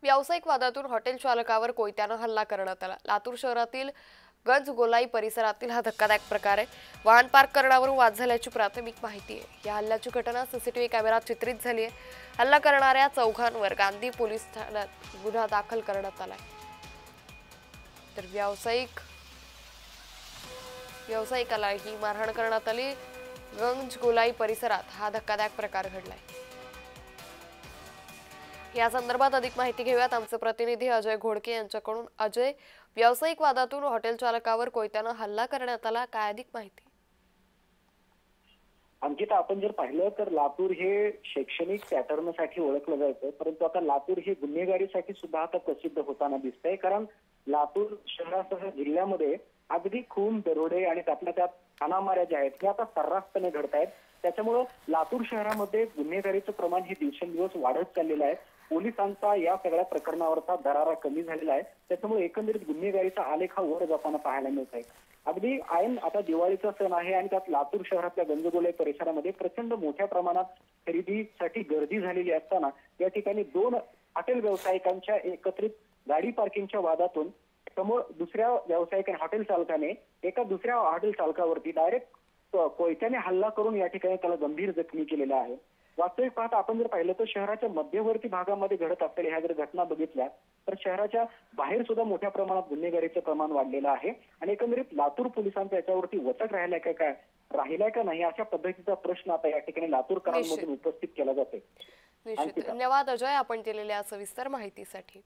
व्यावसायिक वादातून हॉटेल चालकावर कोयत्यानं हल्ला करण्यात आला। लातूर शहरातील गंजगोलाई परिसरातील हा धक्कादायक प्रकार आहे। वाहन पार्क करण्यावरून वाद झाल्याची प्राथमिक माहिती आहे। या हल्ल्याची घटना सीसीटीव्ही कॅमेऱ्यात चित्रित झाली आहे। हल्ला करणाऱ्या चौघांवर गांधी पोलीस ठाण्यात गुन्हा दाखल करण्यात आलाय। तर व्यावसायिकाला ही मारहाण करण्यात आली। गंजगोलाई परिसरात हा धक्कादायक प्रकार घडलाय। या संदर्भात अधिक माहिती घेऊयात आमचे प्रतिनिधी अजय घोडके यांच्याकडून। अजय, व्यावसायिक वादातून हॉटेल चालकावर कोयत्यानं हल्ला करण्यात आला, काय अधिक माहिती? अंकिता, आपण जर पाहिलं तर लातूर हे शैक्षणिक पॅटर्नसाठी ओळखलं जायचं, परंतु आता लातूर हे गुन्हेगारीसाठी सुद्धा आता प्रसिद्ध होताना दिसतंय। कारण लातूर शहरासह जिल्ह्यामध्ये अगदी खून, दरोडे आणि त्यातल्या त्यात हाणामाऱ्या ज्या आहेत हे आता सर्रासपणे घडत आहेत। त्याच्यामुळं लातूर शहरामध्ये गुन्हेगारीचं प्रमाण हे दिवसेंदिवस वाढत चाललेलं आहे। पोलिसांचा या सगळ्या प्रकरणावरचा दरारा कमी झालेला आहे। त्याच्यामुळे एकंदरीत गुन्हेगारीचा आलेख हा वर जाताना पाहायला मिळत आहे। अगदी ऐन आता दिवाळीचा सण आहे आणि त्यात लातूर शहरातल्या गंजगोलाई परिसरामध्ये प्रचंड मोठ्या प्रमाणात खरेदीसाठी गर्दी झालेली असताना या ठिकाणी दोन हॉटेल व्यावसायिकांच्या एकत्रित गाडी पार्किंगच्या वादातून समोर दुसऱ्या व्यावसायिकाने हॉटेल चालकाने एका दुसऱ्या हॉटेल चालकावरती डायरेक्ट कोयत्याने हल्ला करून या ठिकाणी त्याला गंभीर जखमी केलेला आहे। वास्तविक पाहता आपण जर पाहिलं तर शहराच्या मध्यवर्ती भागामध्ये घडत असलेल्या ह्या जर घटना बघितल्या तर शहराच्या बाहेर सुद्धा मोठ्या प्रमाणात गुन्हेगारीचं प्रमाण वाढलेलं आहे आणि एकंदरीत लातूर पोलिसांचा याच्यावरती वचक राहिलाय का नाही अशा पद्धतीचा प्रश्न आता या ठिकाणी लातूरकरांमधून उपस्थित केला जातोय। निश्चित। धन्यवाद अजय, आपण दिलेल्या सविस्तर माहितीसाठी।